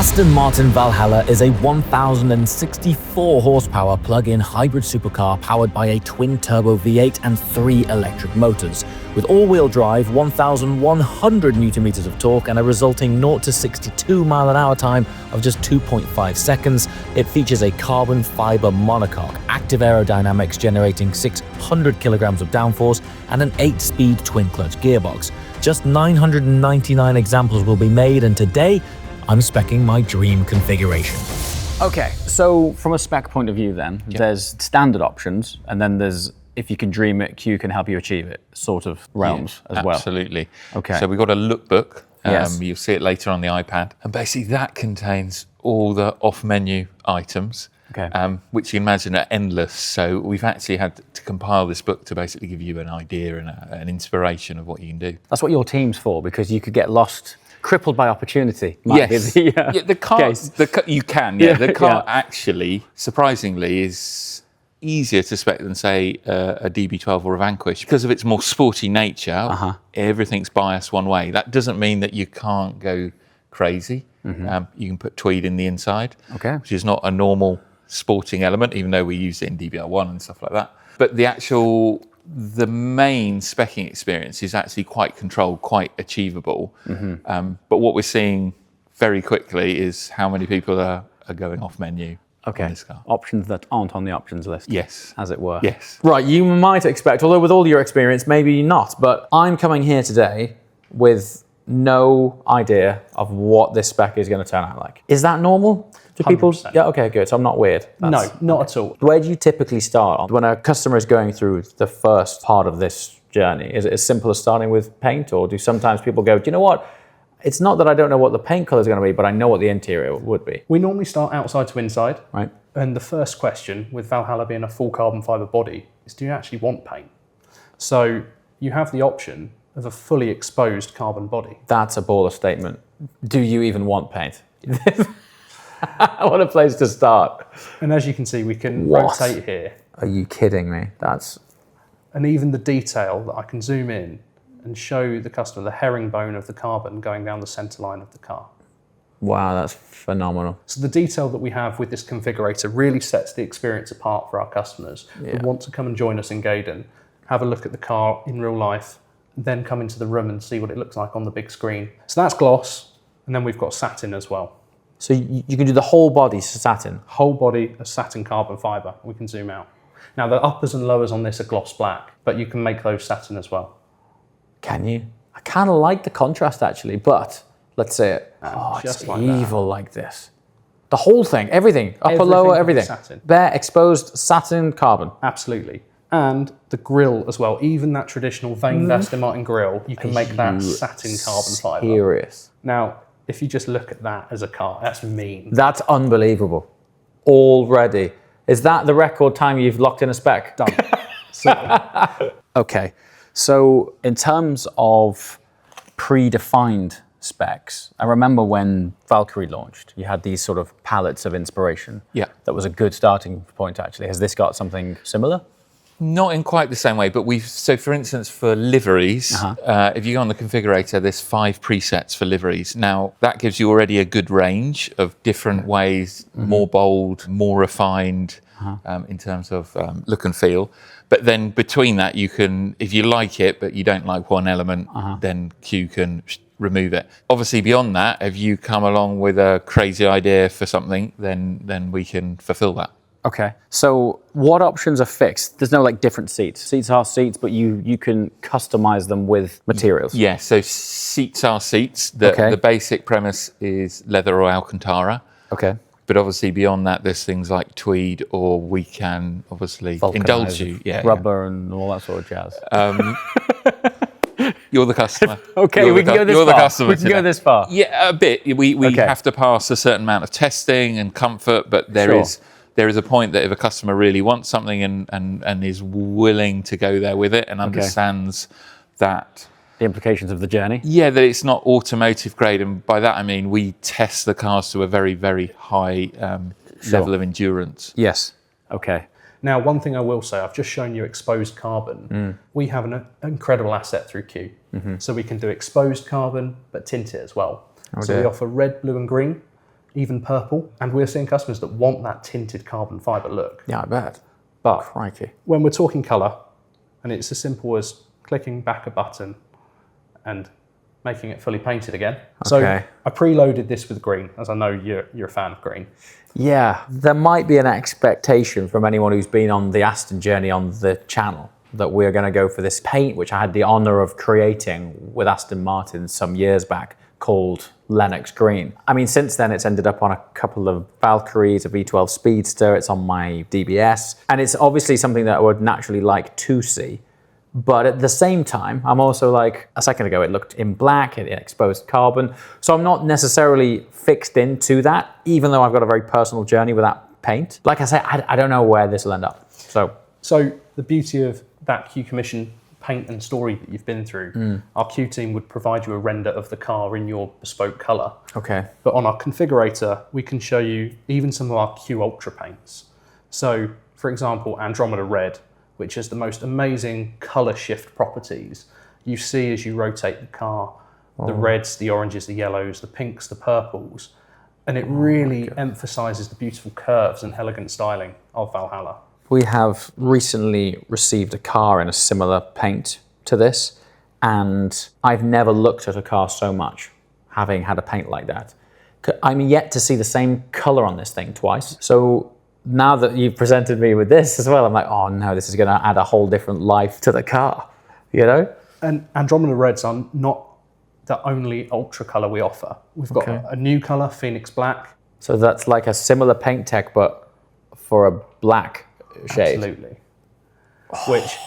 Aston Martin Valhalla is a 1,064 horsepower plug-in hybrid supercar powered by a twin-turbo V8 and 3 electric motors. With all-wheel drive, 1,100 Nm of torque and a resulting 0 to 62 mph time of just 2.5 seconds, it features a carbon fiber monocoque, active aerodynamics generating 600 kilograms of downforce, and an 8-speed twin-clutch gearbox. Just 999 examples will be made, and today, I'm speccing my dream configuration. Okay, so from a spec point of view then, there's standard options, and then there's if you can dream it, Q can help you achieve it, sort of realms as well. Absolutely. Okay. So we've got a lookbook. Yes. You'll see it later on the iPad. And basically that contains all the off-menu items, which you imagine are endless. So we've actually had to compile this book to basically give you an idea and an inspiration of what you can do. That's what your team's for, because you could get lost, crippled by opportunity. Yes. The car, you can, the car actually, surprisingly, is easier to spec than, say, a DB12 or a Vanquish. Because of its more sporty nature, everything's biased one way. That doesn't mean that you can't go crazy. You can put tweed in the inside, which is not a normal sporting element, even though we use it in DBR1 and stuff like that. But the main specking experience is actually quite controlled, quite achievable. But what we're seeing very quickly is how many people are going off menu. On this car. Options that aren't on the options list. Yes. As it were. Yes. Right, you might expect, although with all your experience, maybe not, but I'm coming here today with no idea of what this spec is going to turn out like. Is that normal? Do people? 100%. Yeah, okay, good. So I'm not weird. No, not at all. Where do you typically start when a customer is going through the first part of this journey? Is it as simple as starting with paint, or do sometimes people go, do you know what? It's not that I don't know what the paint color is going to be, but I know what the interior would be. We normally start outside to inside. Right. And the first question, with Valhalla being a full carbon fiber body, is do you actually want paint? So you have the option of a fully exposed carbon body. That's a baller statement. Do you even want paint? What a place to start. And as you can see, we can rotate here. Are you kidding me? And even the detail that I can zoom in and show the customer the herringbone of the carbon going down the centre line of the car. Wow, that's phenomenal. So the detail that we have with this configurator really sets the experience apart for our customers who want to come and join us in Gaydon, have a look at the car in real life, then come into the room and see what it looks like on the big screen. So that's gloss, and then we've got satin as well. So you can do the whole body satin? Whole body of satin carbon fibre. We can zoom out. Now the uppers and lowers on this are gloss black, but you can make those satin as well. Can you? I kind of like the contrast actually, but let's say it. Just it's like evil like this. The whole thing, everything, upper, lower, everything. Satin. Bare, exposed, satin, carbon. Absolutely. And the grille as well, even that traditional veined Aston Martin grille, you can make that satin carbon fibre. Serious. Now, if you just look at that as a car, that's mean. That's unbelievable. Already. Is that the record time you've locked in a spec? Done. Okay, so in terms of predefined specs, I remember when Valkyrie launched, you had these sort of palettes of inspiration. Yeah. That was a good starting point, actually. Has this got something similar? Not in quite the same way, but so for instance, for liveries, if you go on the configurator, there's 5 presets for liveries. Now, that gives you already a good range of different ways, more bold, more refined in terms of look and feel. But then between that, you can, if you like it, but you don't like one element, then Q can remove it. Obviously, beyond that, if you come along with a crazy idea for something, then we can fulfill that. Okay, so what options are fixed? There's no like different seats. Seats are seats, but you can customize them with materials. Yeah, so seats are seats. The basic premise is leather or Alcantara. Okay. But obviously beyond that, there's things like tweed, or we can obviously indulge you. Rubber and all that sort of jazz. You're the customer. Okay, we can go this far. You're the customer. We can go this far. Yeah, a bit. We have to pass a certain amount of testing and comfort, but there is a point that if a customer really wants something and is willing to go there with it and understands that the implications of the journey. Yeah, that it's not automotive grade, and by that I mean we test the cars to a very, very high level of endurance. Yes. Okay. Now, one thing I will say, I've just shown you exposed carbon. We have an incredible asset through Q. So we can do exposed carbon, but tint it as well. So we offer red, blue and green. even purple. And we're seeing customers that want that tinted carbon fibre look. Yeah, I bet. But Crikey. when we're talking colour, and it's as simple as clicking back a button and making it fully painted again. So I preloaded this with green, as I know you're a fan of green. Yeah, there might be an expectation from anyone who's been on the Aston journey on the channel that we're going to go for this paint, which I had the honour of creating with Aston Martin some years back, called Lennox Green. I mean, since then it's ended up on a couple of Valkyries, a V12 Speedster, it's on my DBS, and it's obviously something that I would naturally like to see. But at the same time, I'm also like, a second ago, it looked in black, it exposed carbon. So I'm not necessarily fixed into that, even though I've got a very personal journey with that paint. Like I say, I don't know where this will end up. So the beauty of that Q Commission paint and story that you've been through, our Q team would provide you a render of the car in your bespoke colour. Okay. But on our configurator, we can show you even some of our Q Ultra paints. So, for example, Andromeda Red, which has the most amazing colour shift properties. You see as you rotate the car, the reds, the oranges, the yellows, the pinks, the purples, and it really emphasises the beautiful curves and elegant styling of Valhalla. We have recently received a car in a similar paint to this, and I've never looked at a car so much, having had a paint like that. I'm yet to see the same colour on this thing twice. So now that you've presented me with this as well, I'm like, oh no, this is going to add a whole different life to the car, you know? And Andromeda Reds are not the only ultra colour we offer. We've got a new colour, Phoenix Black. So that's like a similar paint tech, but for a black shade. Absolutely. Which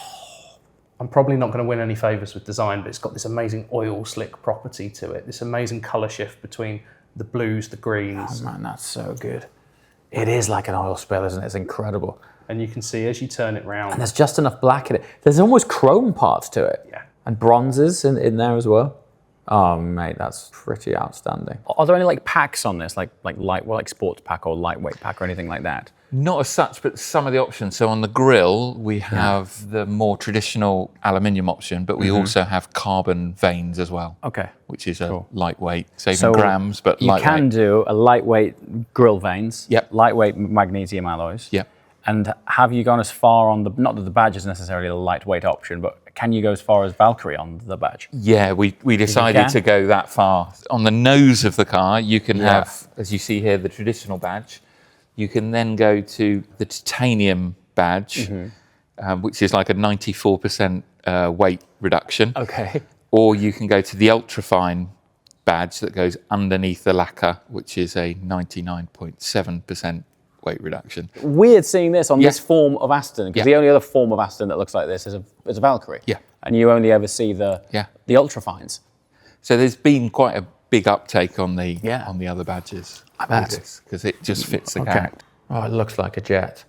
I'm probably not going to win any favours with design, but it's got this amazing oil slick property to it, this amazing colour shift between the blues, the greens. Oh man, that's so good. It is like an oil spill, isn't it? It's incredible. And you can see as you turn it round. And there's just enough black in it. There's almost chrome parts to it. Yeah. And bronzes in there as well. Oh mate, that's pretty outstanding. Are there any like packs on this, like sports pack or lightweight pack or anything like that? Not as such, but some of the options. So on the grille, we have the more traditional aluminium option, but we also have carbon veins as well. Okay. Which is a lightweight, saving grams, but you lightweight. You can do a lightweight grille veins, Yep. lightweight magnesium alloys. Yep. And have you gone as far on the, not that the badge is necessarily a lightweight option, but can you go as far as Valkyrie on the badge? Yeah, we decided to go that far. On the nose of the car, you can have, as you see here, the traditional badge. You can then go to the titanium badge, which is like a 94% weight reduction. Okay. Or you can go to the ultrafine badge that goes underneath the lacquer, which is a 99.7% weight reduction. Weird seeing this on this form of Aston, because the only other form of Aston that looks like this is a Valkyrie. Yeah. And you only ever see the ultrafines. So there's been quite a big uptake on the other badges. I bet. Because it just fits the character. Oh, it looks like a jet.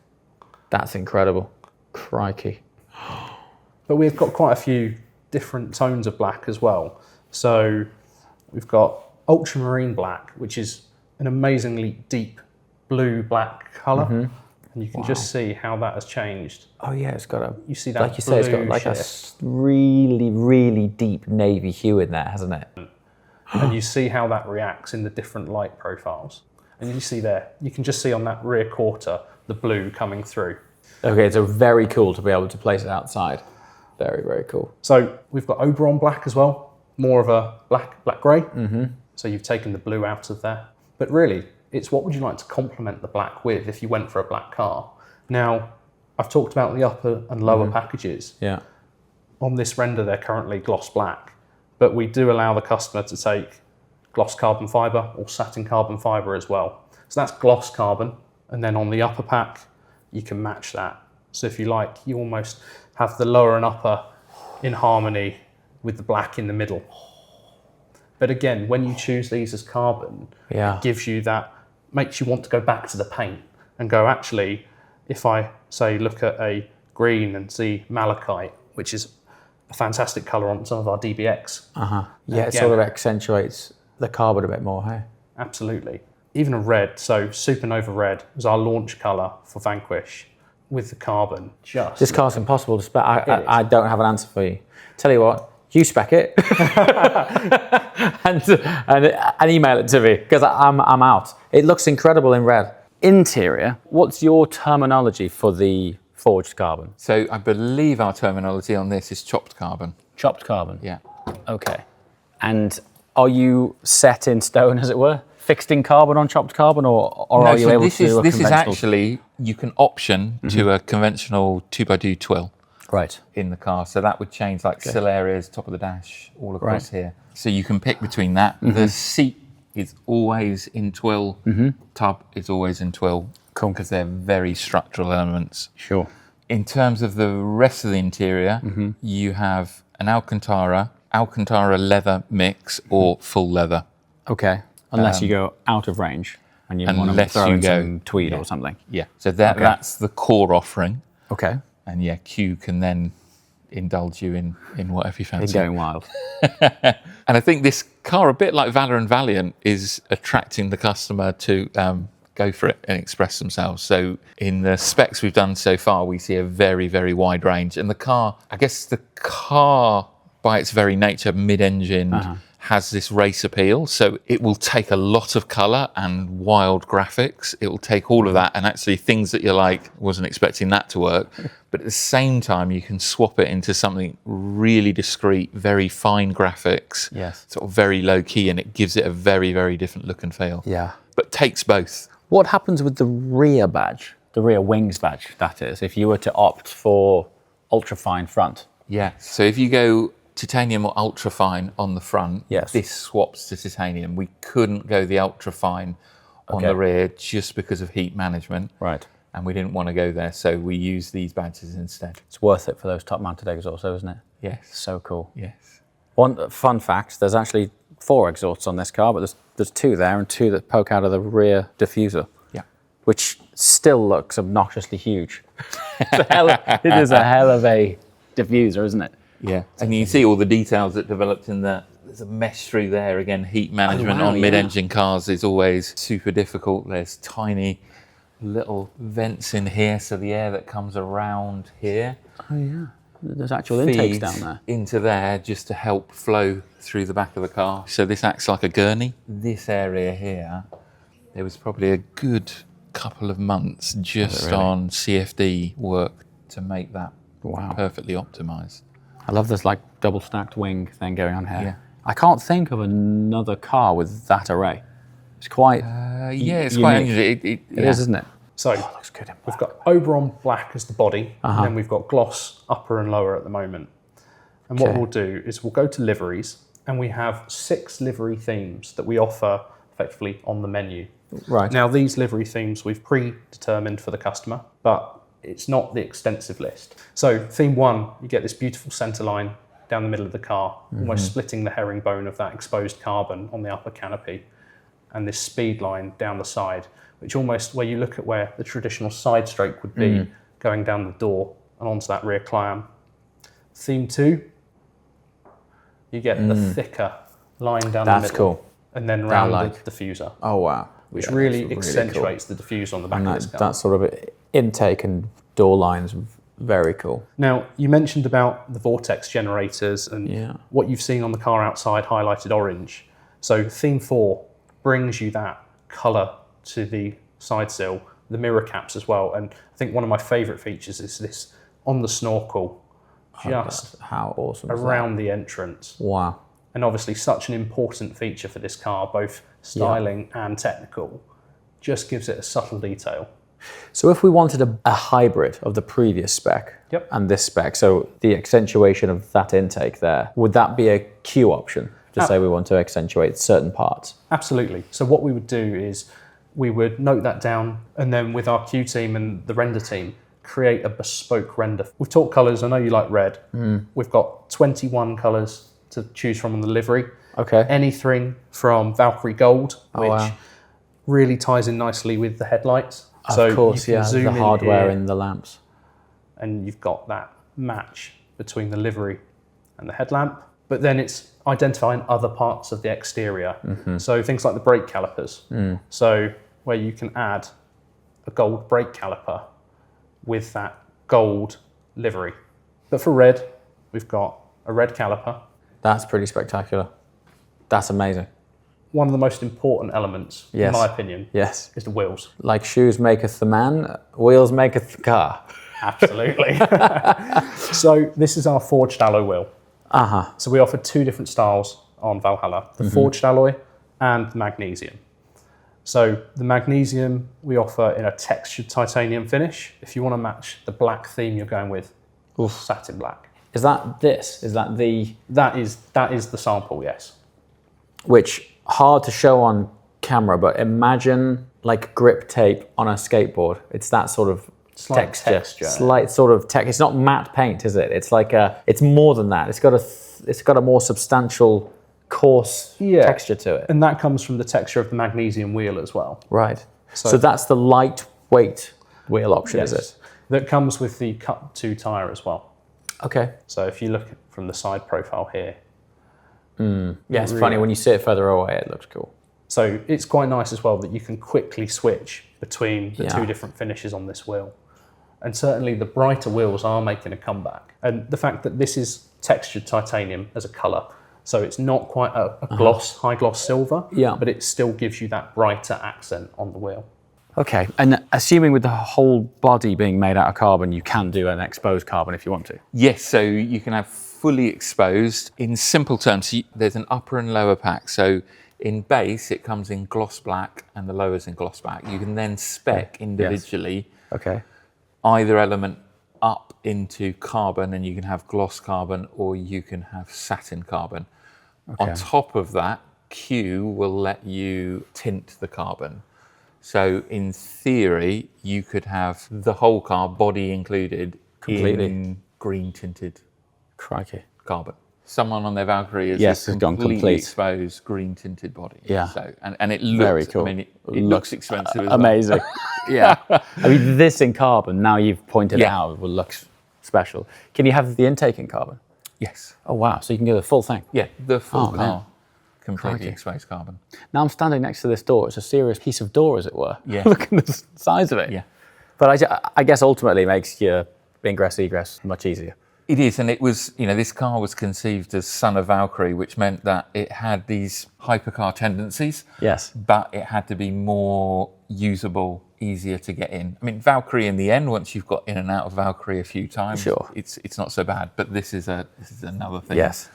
That's incredible. Crikey. But we've got quite a few different tones of black as well. So we've got ultramarine black, which is an amazingly deep blue-black colour. And you can just see how that has changed. Oh yeah, it's got a, you see that like you say, it's got like shift. a really, really deep navy hue in there, hasn't it? And you see how that reacts in the different light profiles. And you see there, you can just see on that rear quarter, the blue coming through. Okay, so very cool to be able to place it outside. Very, very cool. So we've got Oberon black as well, more of a black-grey. So you've taken the blue out of there. But really, it's what would you like to complement the black with if you went for a black car. Now, I've talked about the upper and lower packages. Yeah. On this render, they're currently gloss black, but we do allow the customer to take gloss carbon fibre or satin carbon fibre as well. So that's gloss carbon, and then on the upper pack, you can match that. So if you like, you almost have the lower and upper in harmony with the black in the middle. But again, when you choose these as carbon, it gives you that, makes you want to go back to the paint and go, actually, if I say look at a green and see malachite, which is a fantastic colour on some of our DBX. Yeah, it sort of accentuates the carbon a bit more, hey? Absolutely. Even a red, so Supernova Red was our launch colour for Vanquish with the carbon. This car's impossible to spec. I don't have an answer for you. Tell you what, you spec it and email it to me, because I'm out. It looks incredible in red. Interior, what's your terminology for the forged carbon? So I believe our terminology on this is chopped carbon. Chopped carbon? Yeah. Okay. And are you set in stone, as it were? Fixed in carbon on chopped carbon, or are you able to do a this is conventional? actually, you can option to a conventional 2x2 twill. Right. In the car, so that would change like sill areas, top of the dash, all across here. So you can pick between that. The seat is always in twill, tub is always in twill, because they're very structural elements. Sure. In terms of the rest of the interior, you have an Alcantara leather mix or full leather. Okay. Unless you go out of range and you want to throw in some tweed or something. Yeah. So that's the core offering. Okay. And yeah, Q can then indulge you in whatever you fancy. It's going wild. And I think this car, a bit like Valor and Valiant, is attracting the customer to go for it and express themselves. So in the specs we've done so far, we see a very, very wide range. And the car, I guess the car by its very nature, mid-engined, has this race appeal. So it will take a lot of colour and wild graphics. It will take all of that and actually things that you're like, wasn't expecting that to work. But at the same time, you can swap it into something really discreet, very fine graphics, sort of very low key, and it gives it a very, very different look and feel. Yeah. But takes both. What happens with the rear badge, the rear wings badge, that is, if you were to opt for ultra-fine front? Yeah, so if you go titanium or ultra-fine on the front, this swaps to titanium. We couldn't go the ultra-fine on the rear just because of heat management. Right. And we didn't want to go there, so we use these badges instead. It's worth it for those top-mounted exhausts, isn't it? Yes. So cool. Yes. One fun fact, there's actually 4 exhausts on this car, but there's 2 there and 2 that poke out of the rear diffuser. Yeah. Which still looks obnoxiously huge. It is a hell of a diffuser, isn't it? Yeah, and you see all the details that developed in that. There's a mesh through there. Again, heat management on mid-engine cars is always super difficult. There's tiny little vents in here, so the air that comes around here. Oh yeah, there's actual intakes down there. Into there just to help flow through the back of the car. So this acts like a gurney. This area here, there was probably a good couple of months just on CFD work to make that perfectly optimized. I love this like double stacked wing thing going on here. Yeah. I can't think of another car with that array. It's quite it's unique. quite unusual. It is, isn't it? So looks good in black. We've got Oberon black as the body, and then we've got gloss upper and lower at the moment. And what we'll do is we'll go to liveries, and we have 6 livery themes that we offer effectively on the menu. Right. Now these livery themes we've predetermined for the customer, but it's not the extensive list. So theme 1, you get this beautiful centre line down the middle of the car, almost splitting the herringbone of that exposed carbon on the upper canopy, and this speed line down the side, which almost, where you look at where the traditional side stroke would be, going down the door and onto that rear clam. Theme 2, you get the thicker line down the middle. Cool. And then round the diffuser. Oh wow. Which really accentuates the diffuser on the back of this car. That sort of intake and door lines, very cool. Now, you mentioned about the vortex generators and what you've seen on the car outside highlighted orange. So theme 4 brings you that colour to the side sill, the mirror caps as well. And I think one of my favourite features is this on the snorkel, just how awesome around the entrance. Wow. And obviously such an important feature for this car, both styling and technical, just gives it a subtle detail. So if we wanted a hybrid of the previous spec and this spec, so the accentuation of that intake there, would that be a Q option to say we want to accentuate certain parts? Absolutely. So what we would do is we would note that down, and then with our Q team and the render team, create a bespoke render. We've talked colours. I know you like red. We've got 21 colours to choose from on the livery. Okay. Anything from Valkyrie Gold, which really ties in nicely with the headlights. Of course, the hardware in the lamps. And you've got that match between the livery and the headlamp. But then it's identifying other parts of the exterior. So things like the brake calipers. So where you can add a gold brake caliper with that gold livery. But for red, we've got a red caliper. That's pretty spectacular. That's amazing. One of the most important elements, in my opinion, is the wheels. Like shoes maketh the man, wheels maketh the car. Absolutely. So this is our forged alloy wheel. So we offer 2 different styles on Valhalla, the forged alloy and the magnesium. So the magnesium we offer in a textured titanium finish. If you want to match the black theme you're going with, satin black. Is that this? Is that the... That is the sample, yes. Which, hard to show on camera, but imagine like grip tape on a skateboard. It's that sort of texture. Slight sort of texture. It's not matte paint, is it? It's like it's more than that. It's got a more substantial, coarse texture to it. And that comes from the texture of the magnesium wheel as well. Right. So that's the lightweight wheel option, is it? That comes with the Cut 2 tyre as well. Okay. So if you look from the side profile here. Yeah, it's funny. When you see it further away, it looks cool. So it's quite nice as well that you can quickly switch between the 2 different finishes on this wheel. And certainly the brighter wheels are making a comeback. And the fact that this is textured titanium as a colour, so it's not quite a gloss, high gloss silver, but it still gives you that brighter accent on the wheel. Okay, and assuming with the whole body being made out of carbon, you can do an exposed carbon if you want to? Yes, so you can have fully exposed. In simple terms, there's an upper and lower pack. So in base, it comes in gloss black and the lower's in gloss black. You can then spec individually either element up into carbon, and you can have gloss carbon or you can have satin carbon. On top of that, Q will let you tint the carbon. So in theory, you could have the whole car, body included, in green tinted carbon. Someone on their Valkyrie has completely exposed green tinted body. Yeah. So, and it looks very cool. I mean, it looks expensive as amazing. Yeah. I mean, this in carbon, now you've pointed out, looks special. Can you have the intake in carbon? Yes. Oh, wow. So you can do the full thing? Yeah, the full car. Completely exposed carbon. Now I'm standing next to this door. It's a serious piece of door, as it were. Yeah. Look at the size of it. Yeah. But I guess ultimately it makes your ingress egress much easier. It is, and it was, this car was conceived as son of Valkyrie, which meant that it had these hypercar tendencies. Yes. But it had to be more usable, easier to get in. I mean, Valkyrie in the end, once you've got in and out of Valkyrie a few times, it's not so bad. But this is another thing. Yes.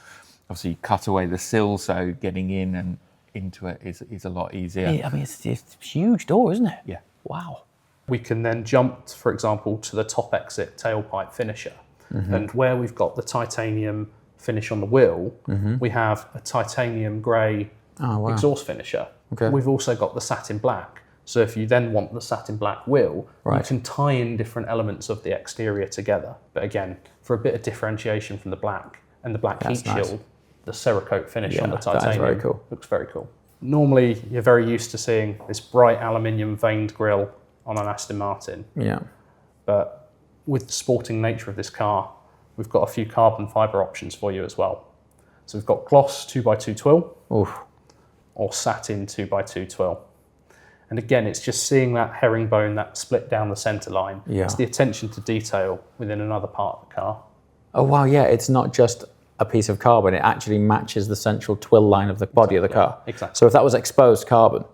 Obviously, you cut away the sill, so getting in and into it is a lot easier. Yeah, I mean, it's a huge door, isn't it? Yeah. Wow. We can then jump, for example, to the top exit tailpipe finisher. And where we've got the titanium finish on the wheel, we have a titanium grey exhaust finisher. Okay. We've also got the satin black. So if you then want the satin black wheel, you can tie in different elements of the exterior together. But again, for a bit of differentiation from the black and the black heat shield, the Cerakote finish on the titanium looks very cool. Normally, you're very used to seeing this bright aluminium veined grille on an Aston Martin. Yeah. But with the sporting nature of this car, we've got a few carbon fibre options for you as well. So we've got gloss 2x2 twill or satin 2x2 twill. And again, it's just seeing that herringbone, that split down the centre line. Yeah. It's the attention to detail within another part of the car. Oh, wow, yeah, it's not just a piece of carbon, it actually matches the central twill line of the body of the car. Exactly. So if that was exposed carbon,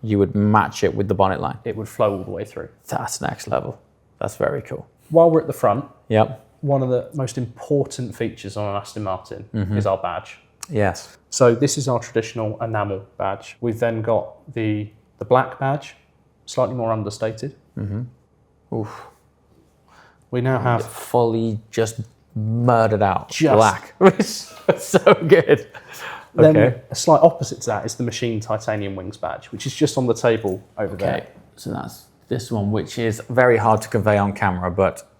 you would match it with the bonnet line. It would flow all the way through. That's next level. That's very cool. While we're at the front, yep, one of the most important features on an Aston Martin is our badge. Yes. So this is our traditional enamel badge. We've then got the black badge, slightly more understated. Oof. We now have fully just murdered out black. So good. Then a slight opposite to that is the machined titanium wings badge, which is just on the table over there. So that's this one, which is very hard to convey on camera, but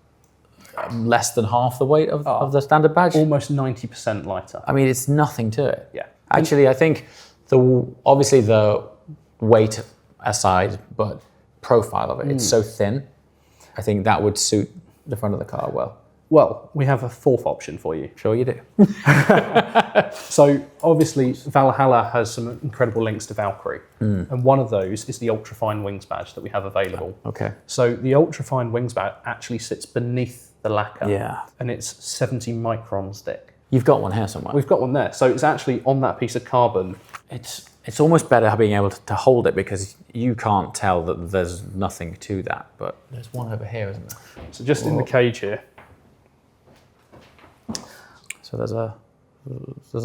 less than half the weight of the standard badge. Almost 90% lighter. I mean, it's nothing to it. Yeah. Actually, I think obviously the weight aside, but profile of it, it's so thin. I think that would suit the front of the car well. Well, we have a fourth option for you. Sure you do. So obviously Valhalla has some incredible links to Valkyrie. And one of those is the ultrafine wings badge that we have available. Okay. So the ultrafine wings badge actually sits beneath the lacquer. Yeah. And it's 70 microns thick. You've got one here somewhere. We've got one there. So it's actually on that piece of carbon. It's almost better being able to hold it because you can't tell that there's nothing to that, but there's one over here, isn't there? So just in the cage here. So there's an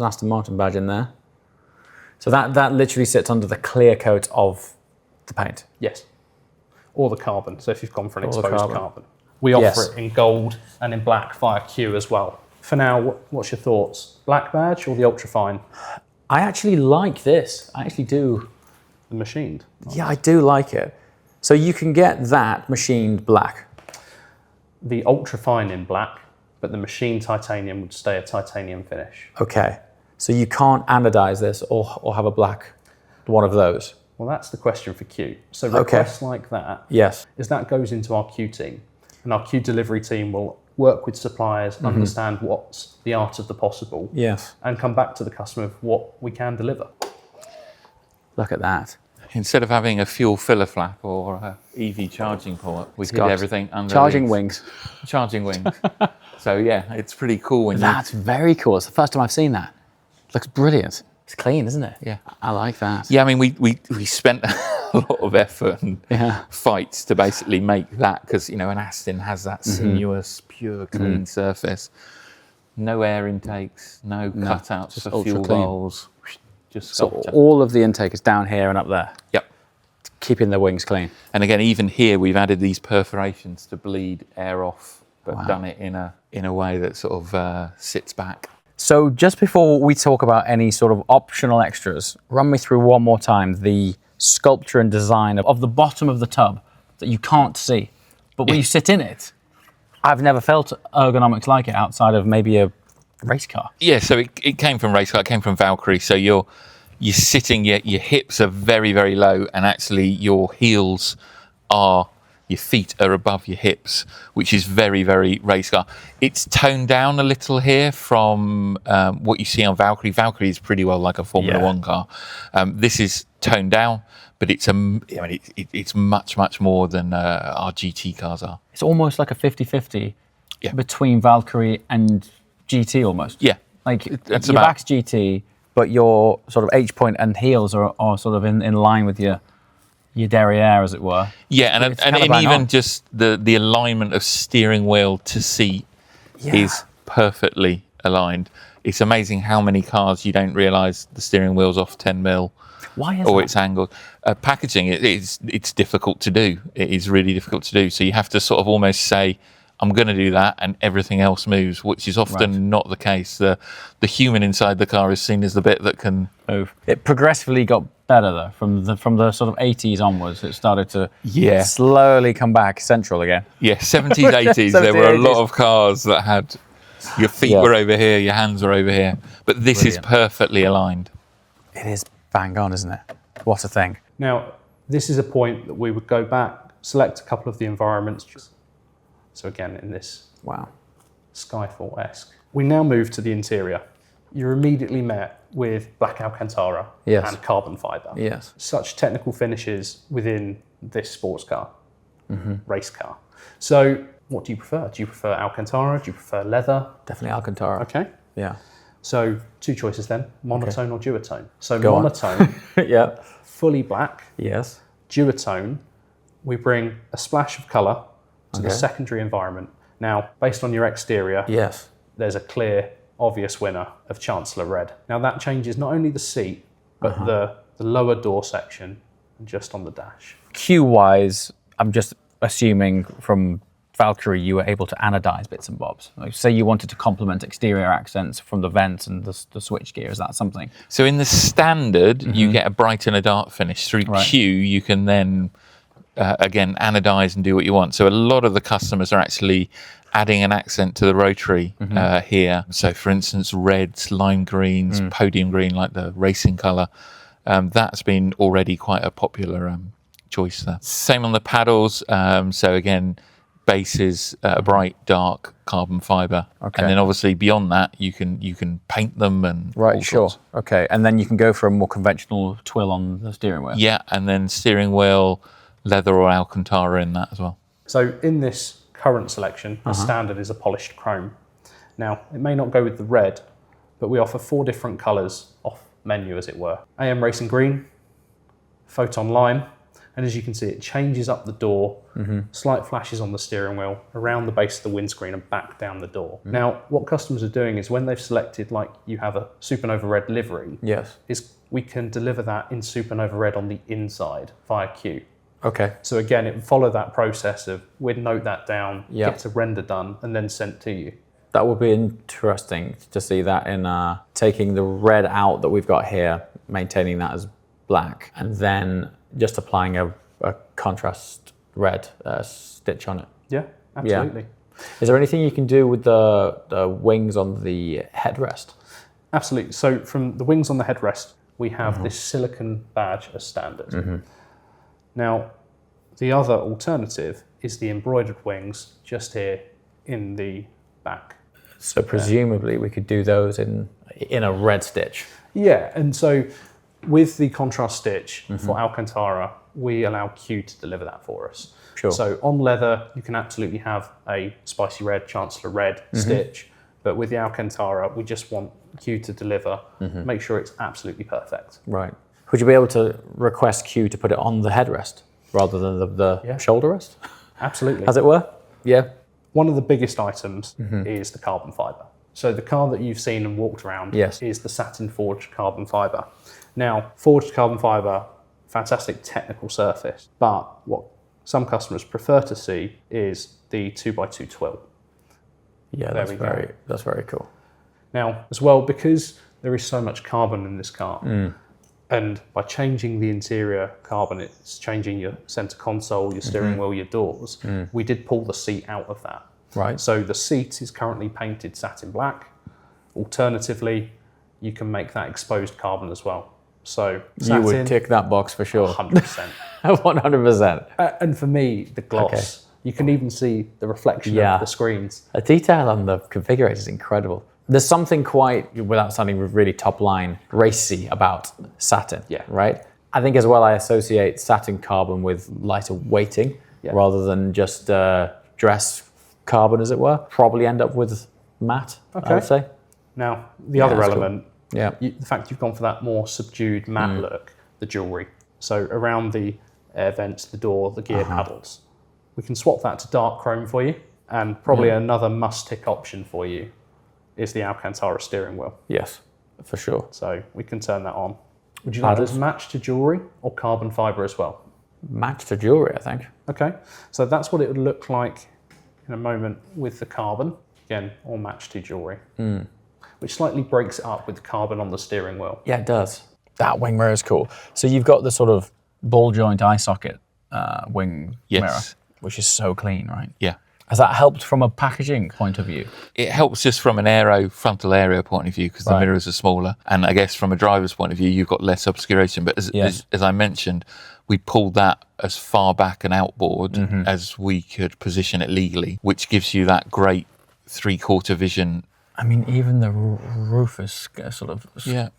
Aston Martin badge in there. So that literally sits under the clear coat of the paint. Yes. Or the carbon. So if you've gone for an exposed carbon. We offer it in gold and in black via Q as well. For now, what's your thoughts? Black badge or the ultrafine? I actually like this. I actually do. The machined? Yeah, I do like it. So you can get that machined black. The ultrafine in black, but the machined titanium would stay a titanium finish. Okay. So you can't anodize this or have a black one of those. Well, that's the question for Q. So requests like that, yes, is that goes into our Q team. And our Q delivery team will work with suppliers, understand what's the art of the possible, yes, and come back to the customer with what we can deliver. Look at that. Instead of having a fuel filler flap or a EV charging port, we did everything under charging wings. Charging wings. So yeah, it's pretty cool when That's very cool. It's the first time I've seen that. It looks brilliant. It's clean, isn't it? Yeah. I like that. Yeah, I mean, we spent a lot of effort and fights to basically make that, because, you know, an Aston has that sinuous, pure, clean surface. No air intakes, no cutouts for fuel bowls. Just sculpture. So all of the intake is down here and up there? Yep. Keeping the wings clean. And again, even here, we've added these perforations to bleed air off, but done it in a way that sort of sits back. So just before we talk about any sort of optional extras, run me through one more time the sculpture and design of the bottom of the tub that you can't see. But when you sit in it, I've never felt ergonomics like it outside of maybe a race car. Yeah, so it came from race car, it came from Valkyrie. So you're sitting, your hips are very, very low, and actually your feet are above your hips, which is very, very race car. It's toned down a little here from what you see on Valkyrie. Valkyrie is pretty well like a Formula One car. This is toned down, but it's much, much more than our GT cars are. It's almost like a 50-50 between Valkyrie and GT almost. Yeah. Like your back's GT, but your sort of H-point and heels are sort of in line with your derriere, as it were. Yeah, and even just the alignment of steering wheel to seat is perfectly aligned. It's amazing how many cars you don't realise the steering wheel's off 10 mil. Why is or that? it's angled. Packaging, it's difficult to do. It is really difficult to do. So you have to sort of almost say, I'm going to do that, and everything else moves, which is often not the case. The human inside the car is seen as the bit that can move. It progressively got better though, from the sort of 80s onwards. It started to slowly come back central again. Yeah, 70s, 80s, there were a lot of cars that had your feet were over here, your hands were over here, but this is perfectly aligned. It is bang on, isn't it? What a thing. Now, this is a point that we would go back, select a couple of the environments. So again, in this Skyfall-esque. We now move to the interior. You're immediately met with black Alcantara and carbon fibre. Yes. Such technical finishes within this sports car, race car. So what do you prefer? Do you prefer Alcantara? Do you prefer leather? Definitely Alcantara. Okay. Yeah. So two choices then, monotone or duotone. So monotone, fully black. Yes. Duotone, we bring a splash of colour to the secondary environment. Now, based on your exterior, there's a clear, obvious winner of Chancellor Red. Now that changes not only the seat, but the lower door section and just on the dash. Q-wise, I'm just assuming from Valkyrie you were able to anodize bits and bobs. Like, say you wanted to complement exterior accents from the vents and the switch gear, is that something? So in the standard, you get a bright and a dark finish. Through Q, you can then, again, anodize and do what you want. So a lot of the customers are actually adding an accent to the rotary here. So for instance, reds, lime greens, podium green, like the racing color. That's been already quite a popular choice there. Same on the paddles. So again, bases, bright, dark carbon fiber, and then obviously beyond that, you can paint them and Okay, and then you can go for a more conventional twill on the steering wheel. Yeah, and then steering wheel, leather or Alcantara in that as well. So in this current selection, the standard is a polished chrome. Now, it may not go with the red, but we offer 4 different colours off menu, as it were. AM Racing Green, Photon Lime, and as you can see, it changes up the door, slight flashes on the steering wheel, around the base of the windscreen and back down the door. Now, what customers are doing is when they've selected, like you have a Supernova Red livery, is we can deliver that in Supernova Red on the inside via Q. Okay. So again, it would follow that process of we'd note that down, get a render done, and then sent to you. That would be interesting to see that in taking the red out that we've got here, maintaining that as black, and then just applying a contrast red stitch on it. Yeah, absolutely. Yeah. Is there anything you can do with the wings on the headrest? Absolutely. So from the wings on the headrest, we have this silicon badge as standard. Now, the other alternative is the embroidered wings just here in the back. So presumably we could do those in a red stitch. Yeah, and so with the contrast stitch for Alcantara, we allow Q to deliver that for us. Sure. So on leather, you can absolutely have a spicy red, Chancellor red stitch, but with the Alcantara, we just want Q to deliver, make sure it's absolutely perfect. Right. Would you be able to request Q to put it on the headrest rather than the shoulder rest? Absolutely. As it were? Yeah. One of the biggest items is the carbon fibre. So the car that you've seen and walked around is the satin forged carbon fibre. Now, forged carbon fibre, fantastic technical surface, but what some customers prefer to see is the 2x2 twill. Yeah, that's very cool. Now, as well, because there is so much carbon in this car, and by changing the interior carbon, it's changing your centre console, your steering wheel, your doors, we did pull the seat out of that. Right. So the seat is currently painted satin black. Alternatively, you can make that exposed carbon as well. So satin, you would tick that box for sure. 100%. 100%. And for me, the gloss, you can even see the reflection of the screens. The detail on the configurator is incredible. There's something quite, without sounding really top line, racy about satin, right? I think as well I associate satin carbon with lighter weighting rather than just dress carbon, as it were. Probably end up with matte, I would say. Now, the other element, cool. the fact you've gone for that more subdued matte look, the jewellery. So around the air vents, the door, the gear paddles. We can swap that to dark chrome for you, and probably another must-tick option for you is the Alcantara steering wheel. Yes, for sure. So we can turn that on. Would you like this match to jewellery or carbon fibre as well? Match to jewellery, I think. Okay, so that's what it would look like in a moment with the carbon, again, or match to jewellery, which slightly breaks it up with the carbon on the steering wheel. Yeah, it does. That wing mirror is cool. So you've got the sort of ball joint eye socket wing mirror, which is so clean, right? Yeah. Has that helped from a packaging point of view? It helps just from an frontal area point of view because the mirrors are smaller. And I guess from a driver's point of view, you've got less obscuration. But as I mentioned, we pulled that as far back and outboard as we could position it legally, which gives you that great 3/4 vision. I mean, even the roof is sort of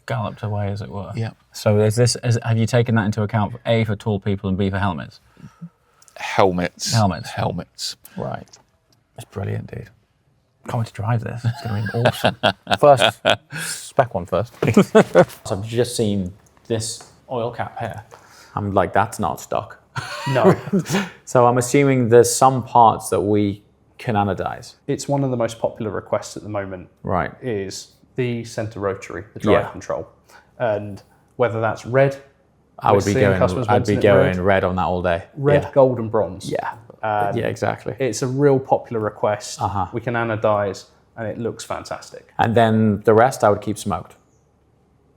galloped away, as it were. Yeah. So have you taken that into account, A, for tall people and B, for helmets? Helmets. Right. It's brilliant, dude. Can't wait to drive this. It's going to be awesome. First, spec one first. So I've just seen this oil cap here. I'm like, that's not stock. No. So I'm assuming there's some parts that we can anodize. It's one of the most popular requests at the moment. Right. Is the centre rotary, the drive control. And whether that's red, I'd be going red on that all day. Red, gold and bronze. Yeah. Yeah, exactly. It's a real popular request. We can anodize and it looks fantastic. And then the rest I would keep smoked.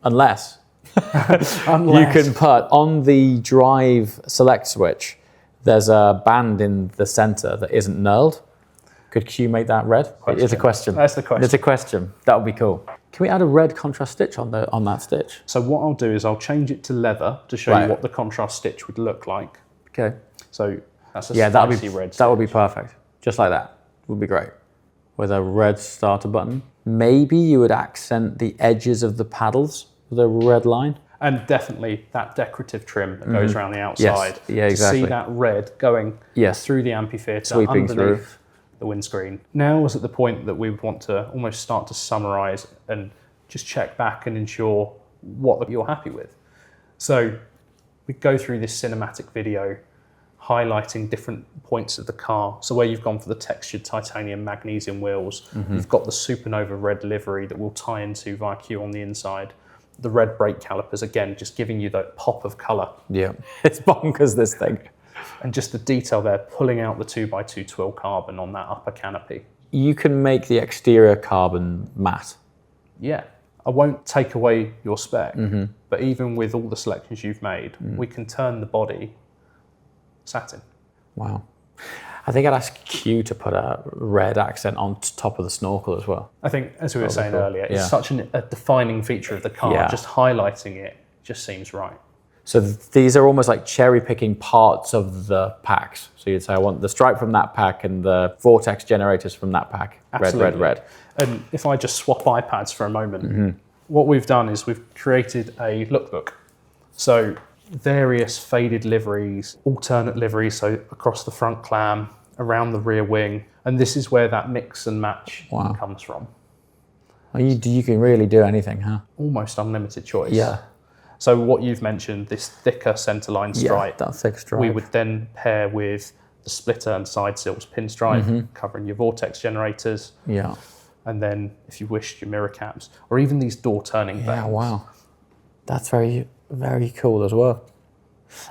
Unless you can put on the drive select switch, there's a band in the center that isn't knurled. Could Q make that red? It's a question. That's the question. It's a question. That would be cool. Can we add a red contrast stitch on that stitch? So what I'll do is I'll change it to leather to show you what the contrast stitch would look like. Okay. So that's a spicy red stitch. That would be perfect. Just like that. Would be great. With a red starter button. Maybe you would accent the edges of the paddles with a red line. And definitely that decorative trim that goes around the outside. Yes. Yeah, exactly. To see that red going through the amphitheatre, sweeping underneath through the windscreen. Now is at the point that we would want to almost start to summarise and just check back and ensure what you're happy with. So we go through this cinematic video highlighting different points of the car. So where you've gone for the textured titanium magnesium wheels, you've got the supernova red livery that will tie into via Q on the inside. The red brake calipers, again, just giving you that pop of colour. Yeah, it's bonkers, this thing. And just the detail there, pulling out the 2x2 twill carbon on that upper canopy. You can make the exterior carbon matte. Yeah. I won't take away your spec, but even with all the selections you've made, we can turn the body satin. Wow. I think I'd ask Q to put a red accent on top of the snorkel as well. I think, as we were saying earlier, it's Yeah. such a defining feature of the car. Yeah. Just highlighting it just seems right. So these are almost like cherry picking parts of the packs. So you'd say, I want the stripe from that pack and the vortex generators from that pack. Absolutely. Red. And if I just swap iPads for a moment, what we've done is we've created a lookbook. So various faded liveries, alternate liveries, so across the front clam, around the rear wing, and this is where that mix and match comes from. Well, you can really do anything, huh? Almost unlimited choice. Yeah. So what you've mentioned, this thicker centerline stripe, that thick stripe. we would then pair with the splitter and side sills pinstripe, covering your vortex generators. Yeah. And then, if you wished, your mirror caps, or even these door turning vanes. Yeah, wow. That's very, very cool as well.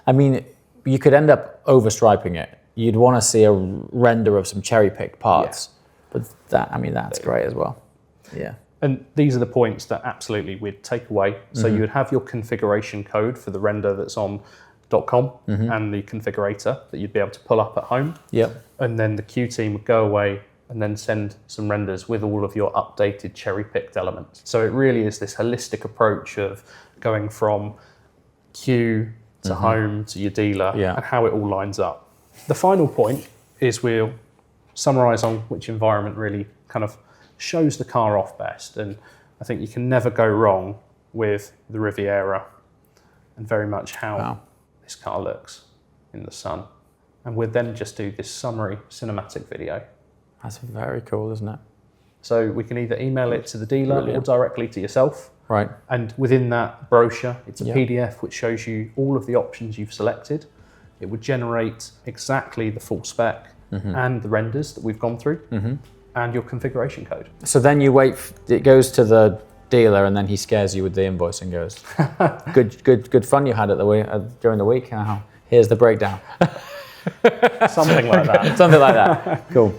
I mean, you could end up overstriping it. You'd want to see a render of some cherry-picked parts. But that's great as well. Yeah. And these are the points that absolutely we'd take away. So you would have your configuration code for the render that's on .com and the configurator that you'd be able to pull up at home. Yep. And then the Q team would go away and then send some renders with all of your updated cherry-picked elements. So it really is this holistic approach of going from Q to home to your dealer and how it all lines up. The final point is we'll summarise on which environment really kind of shows the car off best. And I think you can never go wrong with the Riviera and very much how this car looks in the sun. And we'll then just do this summary cinematic video. That's very cool, isn't it? So we can either email it to the dealer or directly to yourself. Right. And within that brochure, it's a PDF which shows you all of the options you've selected. It would generate exactly the full spec and the renders that we've gone through and your configuration code. So then you wait, it goes to the dealer and then he scares you with the invoice and goes, good fun you had during the week. Here's the breakdown. Something like that. Something like that. Cool.